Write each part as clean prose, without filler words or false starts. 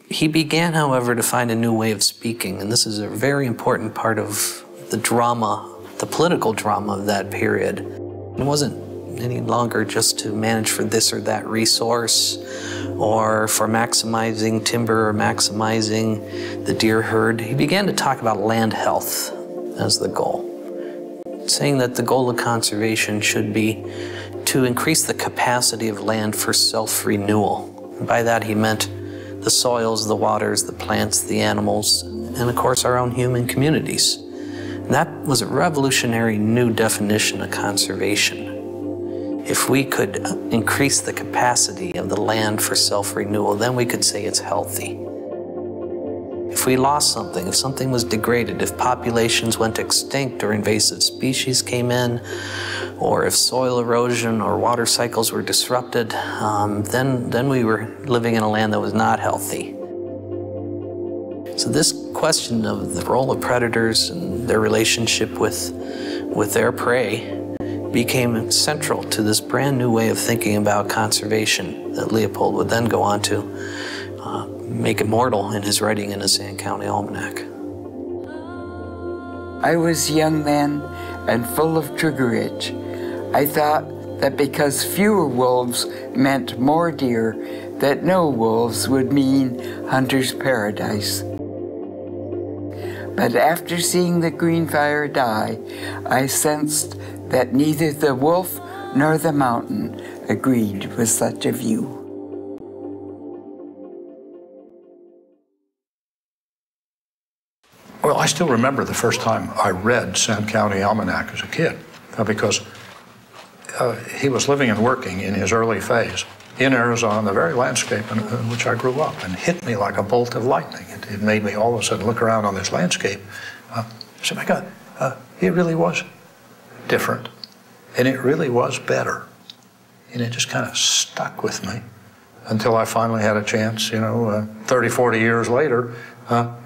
He began, however, to find a new way of speaking, and this is a very important part of the drama, the political drama of that period. It wasn't any longer just to manage for this or that resource, or for maximizing timber or maximizing the deer herd. He began to talk about land health as the goal, saying that the goal of conservation should be to increase the capacity of land for self-renewal. And by that he meant the soils, the waters, the plants, the animals, and of course our own human communities. And that was a revolutionary new definition of conservation. If we could increase the capacity of the land for self-renewal, then we could say it's healthy. If we lost something, if something was degraded, if populations went extinct or invasive species came in, or if soil erosion or water cycles were disrupted, then we were living in a land that was not healthy. So this question of the role of predators and their relationship with their prey became central to this brand new way of thinking about conservation that Leopold would then go on to make immortal in his writing in the Sand County Almanac. I was young then and full of triggerage. I thought that because fewer wolves meant more deer, that no wolves would mean hunter's paradise. But after seeing the green fire die, I sensed that neither the wolf nor the mountain agreed with such a view. Well, I still remember the first time I read Sand County Almanac as a kid, because he was living and working in his early phase in Arizona, the very landscape in which I grew up, and hit me like a bolt of lightning. It made me all of a sudden look around on this landscape. I said, my God, it really was different, and it really was better. And it just kind of stuck with me until I finally had a chance, 30, 40 years later,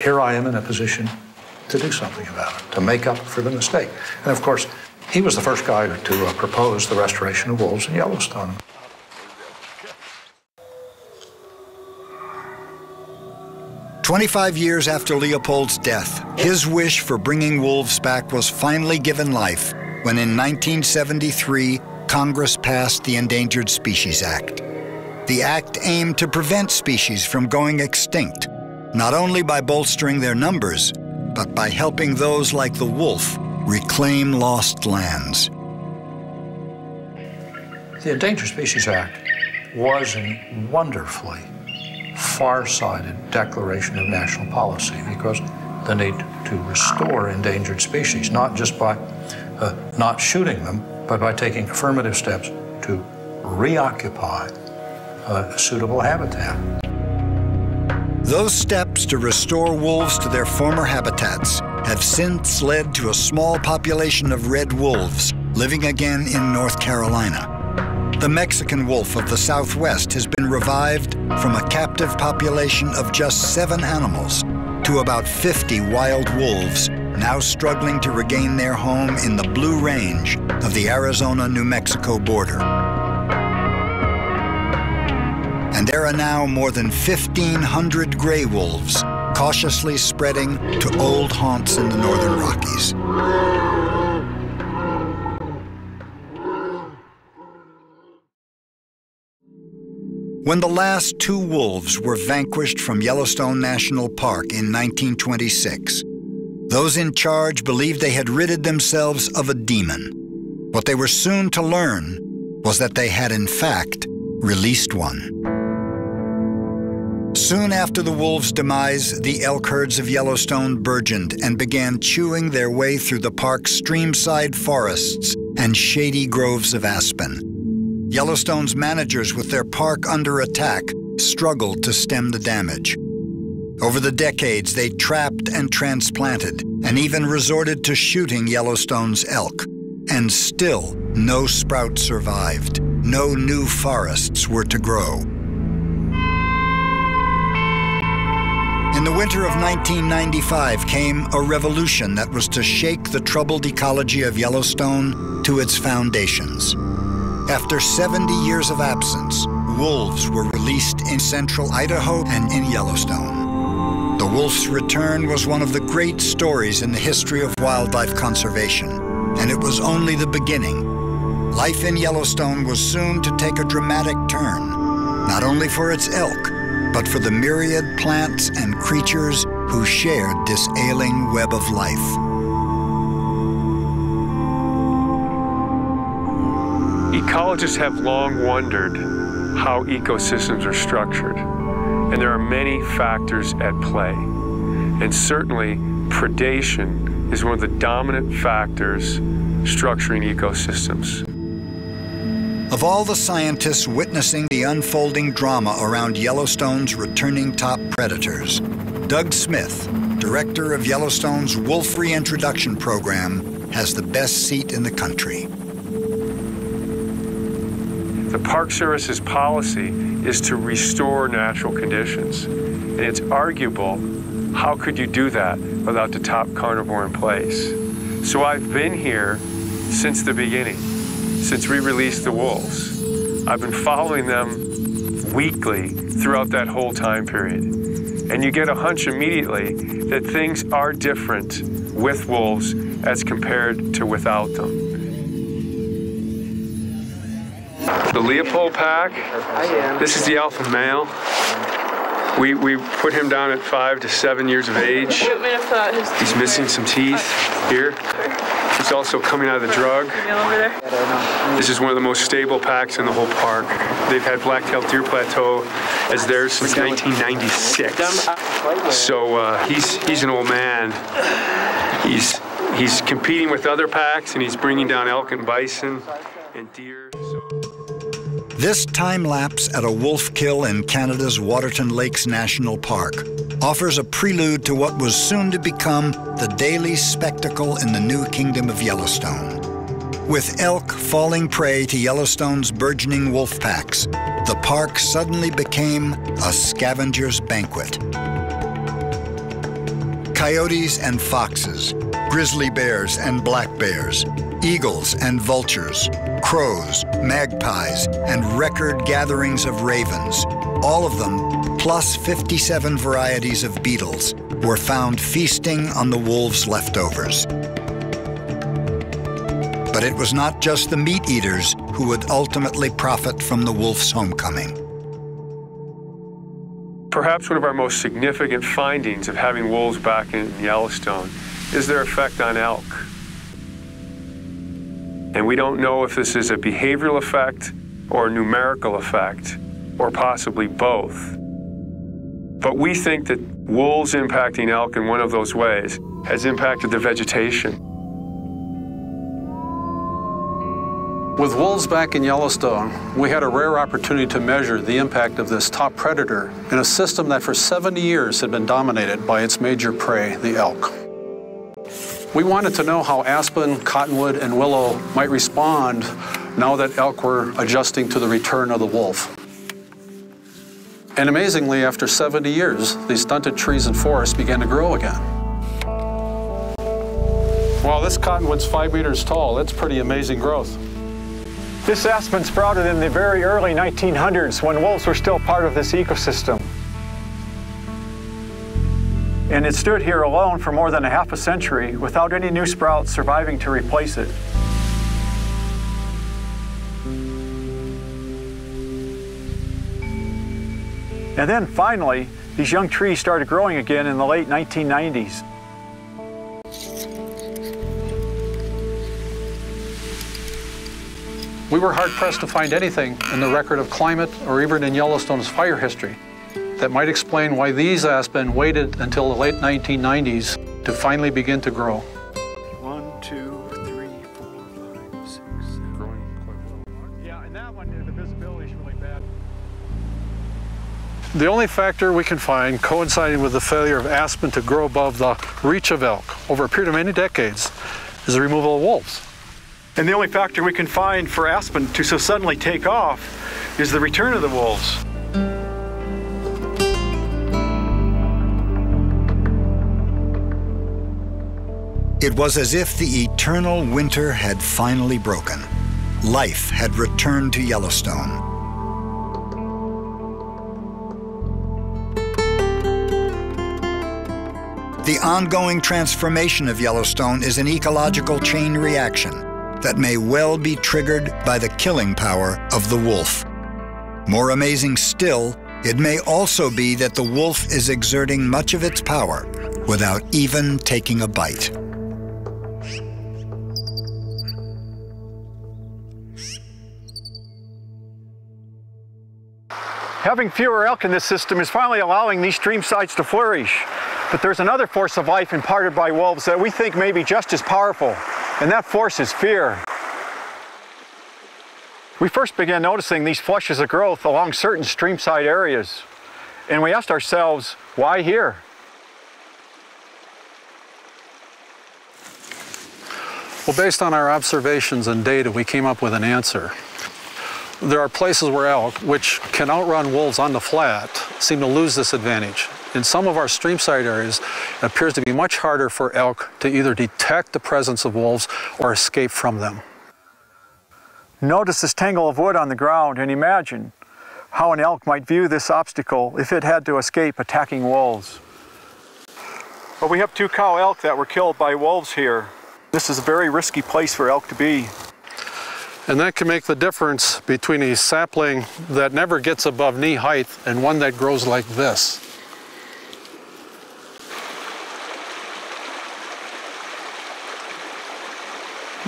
here I am in a position to do something about it, to make up for the mistake. And of course, he was the first guy to propose the restoration of wolves in Yellowstone. "25 years after Leopold's death, his wish for bringing wolves back was finally given life when in 1973, Congress passed the Endangered Species Act. The act aimed to prevent species from going extinct, not only by bolstering their numbers, but by helping those like the wolf reclaim lost lands. The Endangered Species Act was a wonderfully far-sighted declaration of national policy, because the need to restore endangered species, not just by not shooting them, but by taking affirmative steps to reoccupy suitable habitat. Those steps to restore wolves to their former habitats have since led to a small population of red wolves living again in North Carolina. The Mexican wolf of the Southwest has been revived from a captive population of just 7 animals to about 50 wild wolves now struggling to regain their home in the Blue Range of the Arizona-New Mexico border. And there are now more than 1,500 gray wolves cautiously spreading to old haunts in the northern Rockies. When the last 2 wolves were vanquished from Yellowstone National Park in 1926, those in charge believed they had ridded themselves of a demon. What they were soon to learn was that they had, in fact, released one. Soon after the wolves' demise, the elk herds of Yellowstone burgeoned and began chewing their way through the park's streamside forests and shady groves of aspen. Yellowstone's managers, with their park under attack, struggled to stem the damage. Over the decades, they trapped and transplanted, and even resorted to shooting Yellowstone's elk. And still, no sprout survived. No new forests were to grow. In the winter of 1995 came a revolution that was to shake the troubled ecology of Yellowstone to its foundations. After 70 years of absence, wolves were released released in central Idaho and in Yellowstone. The wolf's return was one of the great stories in the history of wildlife conservation, and it was only the beginning. Life in Yellowstone was soon to take a dramatic turn, not only for its elk, but for the myriad plants and creatures who shared this ailing web of life. Ecologists have long wondered how ecosystems are structured, and there are many factors at play. And certainly, predation is one of the dominant factors structuring ecosystems. Of all the scientists witnessing the unfolding drama around Yellowstone's returning top predators, Doug Smith, director of Yellowstone's Wolf Reintroduction Program, has the best seat in the country. The Park Service's policy is to restore natural conditions. And it's arguable, how could you do that without the top carnivore in place? So I've been here since the beginning, since we released the wolves. I've been following them weekly throughout that whole time period. And you get a hunch immediately that things are different with wolves as compared to without them. The Leopold pack, this is the alpha male. We put him down at 5 to 7 years of age. He's missing some teeth here. He's also coming out of the drug. This is one of the most stable packs in the whole park. They've had black-tailed deer plateau as theirs since 1996. So he's an old man. He's competing with other packs, and he's bringing down elk and bison and deer. This time lapse at a wolf kill in Canada's Waterton Lakes National Park offers a prelude to what was soon to become the daily spectacle in the new kingdom of Yellowstone. With elk falling prey to Yellowstone's burgeoning wolf packs, the park suddenly became a scavenger's banquet. Coyotes and foxes, grizzly bears and black bears, eagles and vultures, crows, magpies, and record gatherings of ravens, all of them, plus 57 varieties of beetles, were found feasting on the wolves' leftovers. But it was not just the meat eaters who would ultimately profit from the wolf's homecoming. Perhaps one of our most significant findings of having wolves back in Yellowstone is their effect on elk. And we don't know if this is a behavioral effect or a numerical effect, or possibly both. But we think that wolves impacting elk in one of those ways has impacted the vegetation. With wolves back in Yellowstone, we had a rare opportunity to measure the impact of this top predator in a system that for 70 years had been dominated by its major prey, the elk. We wanted to know how aspen, cottonwood, and willow might respond now that elk were adjusting to the return of the wolf. And amazingly, after 70 years, these stunted trees and forests began to grow again. Wow, this cottonwood's 5 meters tall. That's pretty amazing growth. This aspen sprouted in the very early 1900s when wolves were still part of this ecosystem. And it stood here alone for more than a half a century without any new sprouts surviving to replace it. And then finally, these young trees started growing again in the late 1990s. We were hard-pressed to find anything in the record of climate or even in Yellowstone's fire history that might explain why these aspen waited until the late 1990s to finally begin to grow. 1, 2, 3, 4, 5, 6, 7. Growing quite well. Yeah, and that one, the visibility is really bad. The only factor we can find coinciding with the failure of aspen to grow above the reach of elk over a period of many decades is the removal of wolves. And the only factor we can find for aspen to so suddenly take off is the return of the wolves. It was as if the eternal winter had finally broken. Life had returned to Yellowstone. The ongoing transformation of Yellowstone is an ecological chain reaction that may well be triggered by the killing power of the wolf. More amazing still, it may also be that the wolf is exerting much of its power without even taking a bite. Having fewer elk in this system is finally allowing these stream sites to flourish. But there's another force of life imparted by wolves that we think may be just as powerful, and that force is fear. We first began noticing these flushes of growth along certain streamside areas, and we asked ourselves, why here? Well, based on our observations and data, we came up with an answer. There are places where elk, which can outrun wolves on the flat, seem to lose this advantage. In some of our streamside areas, it appears to be much harder for elk to either detect the presence of wolves or escape from them. Notice this tangle of wood on the ground and imagine how an elk might view this obstacle if it had to escape attacking wolves. Well, we have 2 cow elk that were killed by wolves here. This is a very risky place for elk to be. And that can make the difference between a sapling that never gets above knee height and one that grows like this.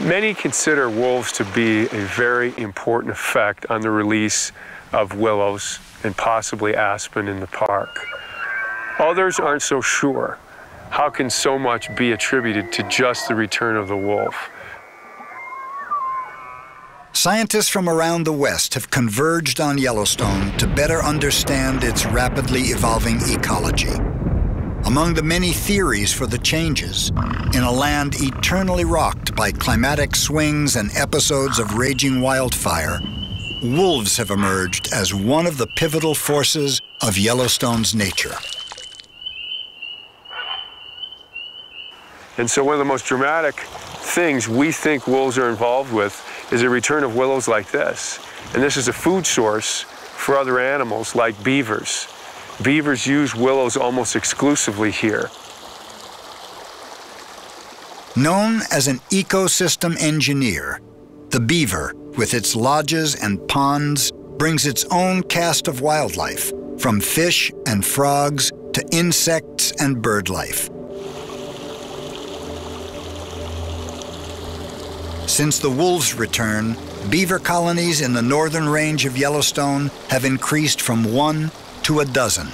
Many consider wolves to be a very important effect on the release of willows and possibly aspen in the park. Others aren't so sure. How can so much be attributed to just the return of the wolf? Scientists from around the West have converged on Yellowstone to better understand its rapidly evolving ecology. Among the many theories for the changes, in a land eternally rocked by climatic swings and episodes of raging wildfire, wolves have emerged as one of the pivotal forces of Yellowstone's nature. And so one of the most dramatic things we think wolves are involved with is a return of willows like this. And this is a food source for other animals like beavers. Beavers use willows almost exclusively here. Known as an ecosystem engineer, the beaver, with its lodges and ponds, brings its own cast of wildlife, from fish and frogs to insects and bird life. Since the wolves' return, beaver colonies in the northern range of Yellowstone have increased from 1 to a dozen.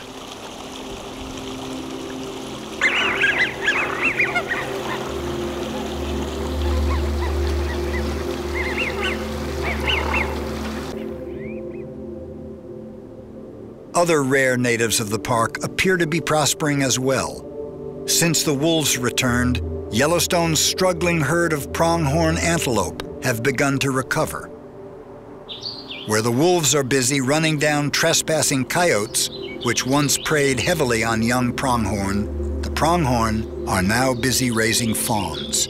Other rare natives of the park appear to be prospering as well. Since the wolves returned, Yellowstone's struggling herd of pronghorn antelope have begun to recover. Where the wolves are busy running down trespassing coyotes, which once preyed heavily on young pronghorn, the pronghorn are now busy raising fawns.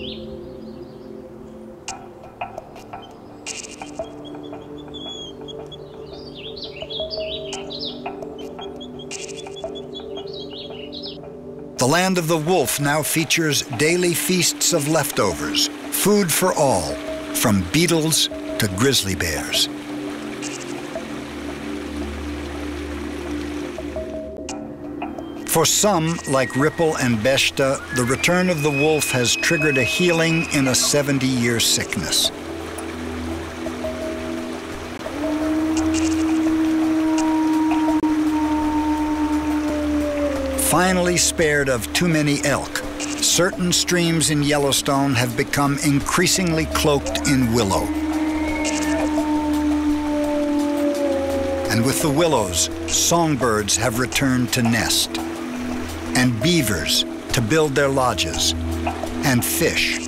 The land of the wolf now features daily feasts of leftovers, food for all, from beetles to grizzly bears. For some, like Ripple and Beshta, the return of the wolf has triggered a healing in a 70-year sickness. Finally spared of too many elk, certain streams in Yellowstone have become increasingly cloaked in willow. And with the willows, songbirds have returned to nest, and beavers to build their lodges, and fish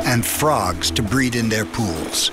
and frogs to breed in their pools.